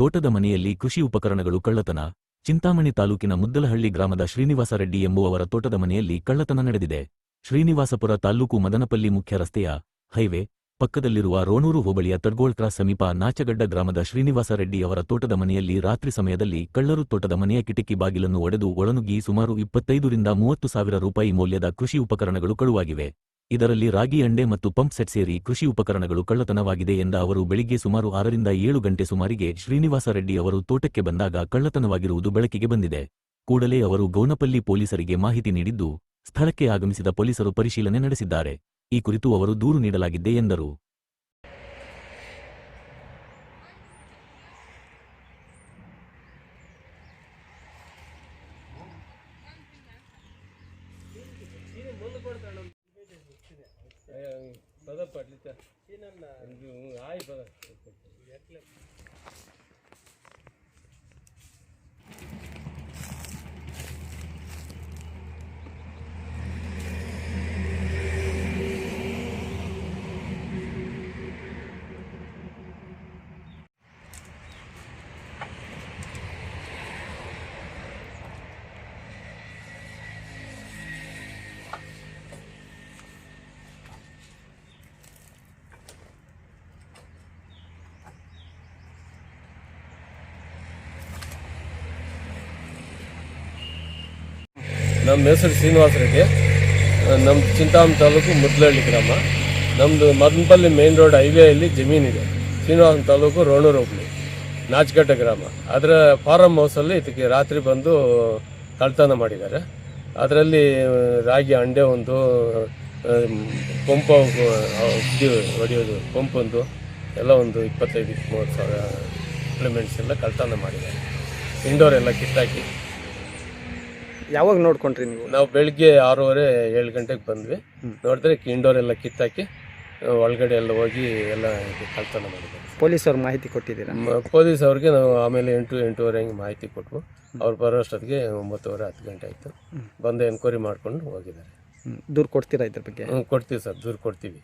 ತೋಟದ ಮನೆಯಲ್ಲಿ ಕೃಷಿ ಉಪಕರಣಗಳು ಕಳ್ಳತನ. ಚಿಂತಾಮಣಿ ತಾಲೂಕಿನ ಮುದ್ದಲಹಳ್ಳಿ ಗ್ರಾಮದ ಶ್ರೀನಿವಾಸ ರೆಡ್ಡಿ ಎಂಬುವವರ ತೋಟದ ಮನೆಯಲ್ಲಿ ಕಳ್ಳತನ ನಡೆದಿದೆ. ಶ್ರೀನಿವಾಸಪುರ ತಾಲ್ಲೂಕು ಮದನಪಲ್ಲಿ ಮುಖ್ಯ ರಸ್ತೆಯ ಹೈವೇ ಪಕ್ಕದಲ್ಲಿರುವ ರೋಣೂರು ಹೋಬಳಿಯ ತಡ್ಗೋಳ್ ಕ್ರಾಸ್ ಸಮೀಪ ನಾಚಗಡ್ಡ ಗ್ರಾಮದ ಶ್ರೀನಿವಾಸ ರೆಡ್ಡಿ ಅವರ ತೋಟದ ಮನೆಯಲ್ಲಿ ರಾತ್ರಿ ಸಮಯದಲ್ಲಿ ಕಳ್ಳರು ತೋಟದ ಮನೆಯ ಕಿಟಕಿ ಬಾಗಿಲನ್ನು ಒಡೆದು ಒಳನುಗ್ಗಿ ಸುಮಾರು 25 ರಿಂದ 30 ಸಾವಿರ ರೂಪಾಯಿ ಮೌಲ್ಯದ ಕೃಷಿ ಉಪಕರಣಗಳು ಕಳುವಾಗಿವೆ. ಇದರಲ್ಲಿ ರಾಗಿ ಅಂಡೆ ಮತ್ತು ಪಂಪ್ ಸೆಟ್ ಸೇರಿ ಕೃಷಿ ಉಪಕರಣಗಳು ಕಳ್ಳತನವಾಗಿದೆ ಎಂದ ಅವರು ಬೆಳಿಗ್ಗೆ ಸುಮಾರು 6 ರಿಂದ 7 ಗಂಟೆ ಸುಮಾರಿಗೆ ಶ್ರೀನಿವಾಸ ರೆಡ್ಡಿ ಅವರು ತೋಟಕ್ಕೆ ಬಂದಾಗ ಕಳ್ಳತನವಾಗಿರುವುದು ಬೆಳಕಿಗೆ ಬಂದಿದೆ. ಕೂಡಲೇ ಅವರು ಗೌನಪಲ್ಲಿ ಪೊಲೀಸರಿಗೆ ಮಾಹಿತಿ ನೀಡಿದ್ದು, ಸ್ಥಳಕ್ಕೆ ಆಗಮಿಸಿದ ಪೊಲೀಸರು ಪರಿಶೀಲನೆ ನಡೆಸಿದ್ದಾರೆ. ಈ ಕುರಿತು ಅವರು ದೂರು ನೀಡಲಾಗಿದೆ ಎಂದರು. ನಮ್ಮ ಹೆಸರು ಶ್ರೀನಿವಾಸ ರೆಡ್ಡಿ. ನಮ್ಮದು ಚಿಂತಾಮಣಿ ತಾಲೂಕು ಮುದ್ದಲಹಳ್ಳಿ ಗ್ರಾಮ. ನಮ್ಮದು ಮದನಪಲ್ಲಿ ಮೇನ್ ರೋಡ್ ಹೈವೇಯಲ್ಲಿ ಜಮೀನಿದೆ. ಶ್ರೀನಿವಾಸ ತಾಲೂಕು ರೋಣೂರು ಹೋಬಳಿ ನಾಚಗಡ್ಡ ಗ್ರಾಮ. ಅದರ ಫಾರಮ್ ಹೌಸಲ್ಲಿ ಇದಕ್ಕೆ ರಾತ್ರಿ ಬಂದು ಕಳ್ತನ ಮಾಡಿದ್ದಾರೆ. ಅದರಲ್ಲಿ ರಾಗಿ ಅಂಡೆ ಒಂದು, ಪಂಪ್ ಹೊಡೆಯೋದು ಪಂಪೊಂದು ಎಲ್ಲ ಒಂದು 25-30 ಸಾವಿರ ಇಂಪ್ಲಿಮೆಂಟ್ಸ್ ಎಲ್ಲ ಕಳ್ತನ ಮಾಡಿದ್ದಾರೆ. ಇಂಡೋರ್ ಎಲ್ಲ ಕಿತ್ತಾಕಿ. ಯಾವಾಗ ನೋಡ್ಕೊಂಡ್ರಿ ನೀವು? ನಾವು ಬೆಳಿಗ್ಗೆ 6:30-7 ಗಂಟೆಗೆ ಬಂದ್ವಿ. ನೋಡಿದ್ರೆ ಇಂಡೋರ್ ಎಲ್ಲ ಕಿತ್ತಾಕಿ ಒಳಗಡೆ ಎಲ್ಲ ಹೋಗಿ ಎಲ್ಲ ಕಳ್ತನ ಮಾಡಿದ್ದಾರೆ. ಪೊಲೀಸವ್ರು ಮಾಹಿತಿ ಕೊಟ್ಟಿದ್ದೀರಾ? ಪೊಲೀಸ್ ಅವ್ರಿಗೆ ನಾವು ಆಮೇಲೆ 8-8:30 ಹಂಗೆ ಮಾಹಿತಿ ಕೊಟ್ವು. ಅವ್ರು ಬರೋಷ್ಟೊತ್ತಿಗೆ 9:30-10 ಗಂಟೆ ಆಯಿತು. ಬಂದು ಎನ್ಕ್ವೈರಿ ಮಾಡ್ಕೊಂಡು ಹೋಗಿದ್ದಾರೆ. ದೂರು ಕೊಡ್ತೀರಾ ಇದ್ರ ಬಗ್ಗೆ? ಕೊಡ್ತೀವಿ ಸರ್, ದೂರು ಕೊಡ್ತೀವಿ.